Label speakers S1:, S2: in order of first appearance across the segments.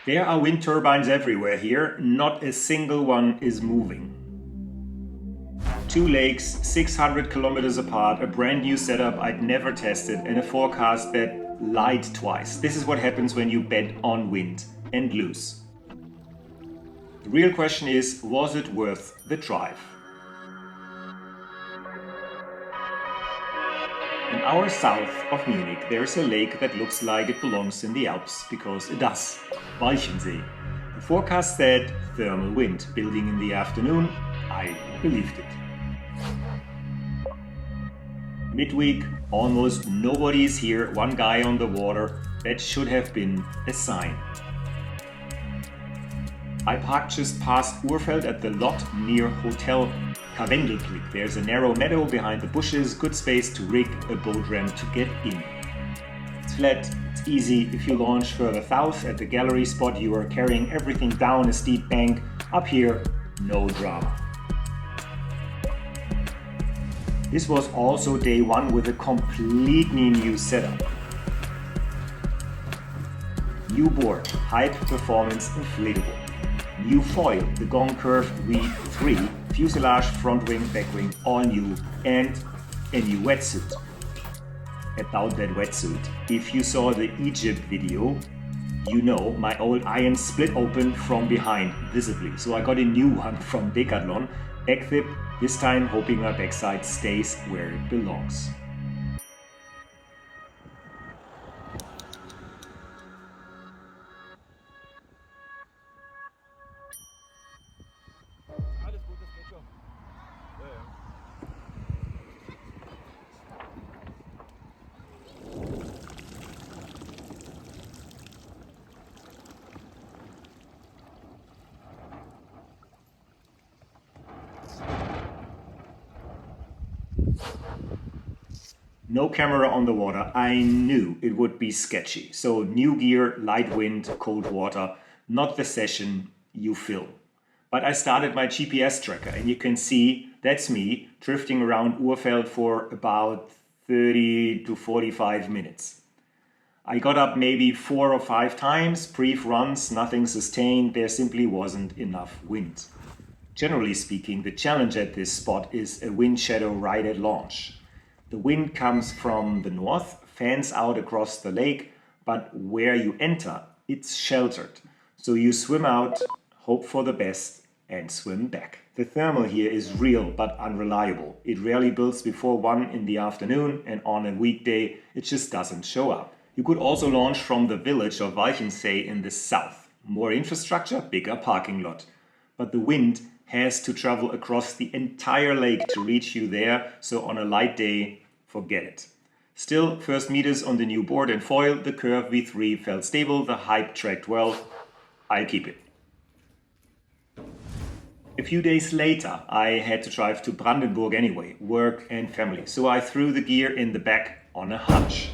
S1: There are wind turbines everywhere here, not a single one is moving. Two lakes, 600 kilometers apart, a brand new setup I'd never tested, and a forecast that lied twice. This is what happens when you bet on wind and lose. The real question is, was it worth the drive? An hour south of Munich, there's a lake that looks like it belongs in the Alps, because it does. Walchensee. The forecast said thermal wind, building in the afternoon. I believed it. Midweek, almost nobody is here, one guy on the water. That should have been a sign. I parked just past Urfeld at the lot near Hotel Karwendelblick. There's a narrow meadow behind the bushes, good space to rig a boat ramp to get in. It's flat, it's easy. If you launch further south at the gallery spot, you are carrying everything down a steep bank. Up here, no drama. This was also day one with a completely new setup. New board, high performance inflatable. New foil, the Gong Curve V3, fuselage, front wing, back wing, all new, and a new wetsuit. About that wetsuit, if you saw the Egypt video, you know my old iron split open from behind visibly. So I got a new one from Decathlon, back zip, this time hoping my backside stays where it belongs. No camera on the water. I knew it would be sketchy. So new gear, light wind, cold water, not the session you film. But I started my GPS tracker and you can see that's me drifting around Urfeld for about 30 to 45 minutes. I got up maybe 4 or 5 times, brief runs, nothing sustained, there simply wasn't enough wind. Generally speaking, the challenge at this spot is a wind shadow right at launch. The wind comes from the north, fans out across the lake, but where you enter, it's sheltered. So you swim out, hope for the best, and swim back. The thermal here is real but unreliable. It rarely builds before 1 in the afternoon, and on a weekday it just doesn't show up. You could also launch from the village of Walchensee in the south. More infrastructure, bigger parking lot. But the wind has to travel across the entire lake to reach you there, so on a light day, forget it. Still, first meters on the new board and foil, the Curve V3 felt stable, the hype tracked well. I'll keep it. A few days later, I had to drive to Brandenburg anyway, work and family, so I threw the gear in the back on a hunch.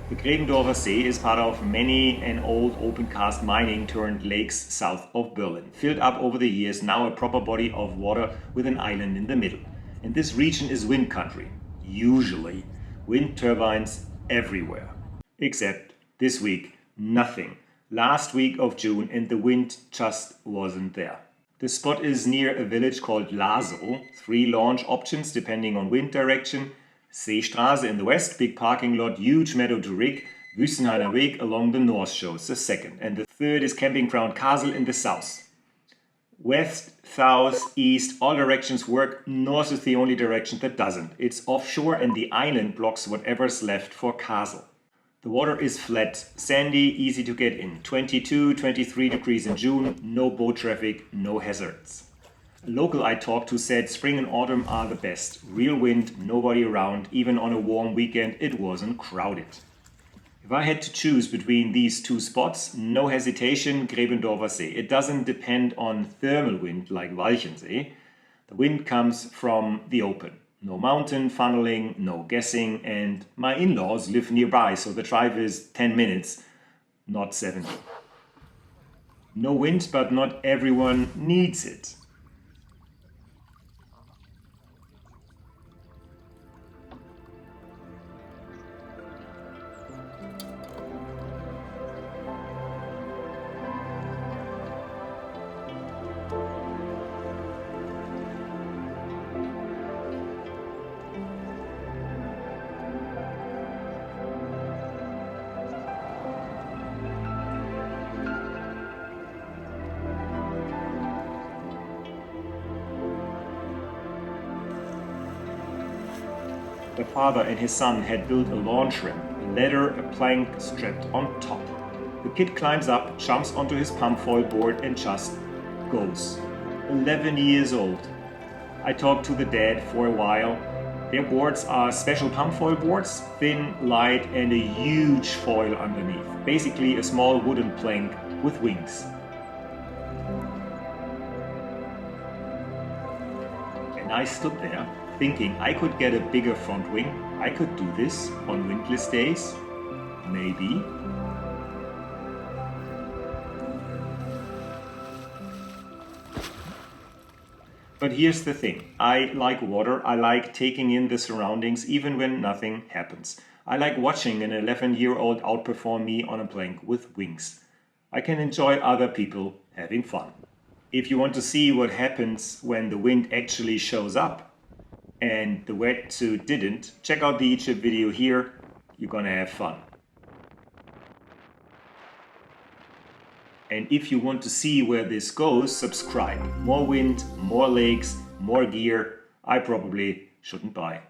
S1: The Gräbendorfer See is part of many an old open-cast mining turned lakes south of Berlin. Filled up over the years, now a proper body of water with an island in the middle. And this region is wind country. Usually. Wind turbines everywhere. Except this week, nothing. Last week of June and the wind just wasn't there. The spot is near a village called Laso. 3 launch options depending on wind direction. Seestraße in the west, big parking lot, huge meadow to rig. Wüstenhainer Weg along the north shows the second. And the third is camping ground Kassel in the south. West, south, east, all directions work. North is the only direction that doesn't. It's offshore and the island blocks whatever's left for Kassel. The water is flat, sandy, easy to get in. 22, 23 degrees in June, no boat traffic, no hazards. A local I talked to said spring and autumn are the best. Real wind, nobody around, even on a warm weekend it wasn't crowded. If I had to choose between these 2 spots, no hesitation, Gräbendorfer See. It doesn't depend on thermal wind like Walchensee. The wind comes from the open. No mountain funneling, no guessing, and my in-laws live nearby, so the drive is 10 minutes, not 70. No wind, but not everyone needs it. father and his son had built a launch ramp, a ladder, a plank strapped on top. The kid climbs up, jumps onto his PUMPFOIL board and just goes. 11 years old. I talked to the dad for a while. Their boards are special PUMPFOIL boards, thin, light and a huge foil underneath. Basically a small wooden plank with wings. And I stood there thinking I could get a bigger front wing. I could do this on windless days. Maybe. But here's the thing, I like water, I like taking in the surroundings even when nothing happens. I like watching an 11-year-old outperform me on a plank with wings. I can enjoy other people having fun. If you want to see what happens when the wind actually shows up and the wetsuit didn't, check out the Egypt video here, you're gonna have fun. And if you want to see where this goes, subscribe. More wind, more lakes, more gear. I probably shouldn't buy.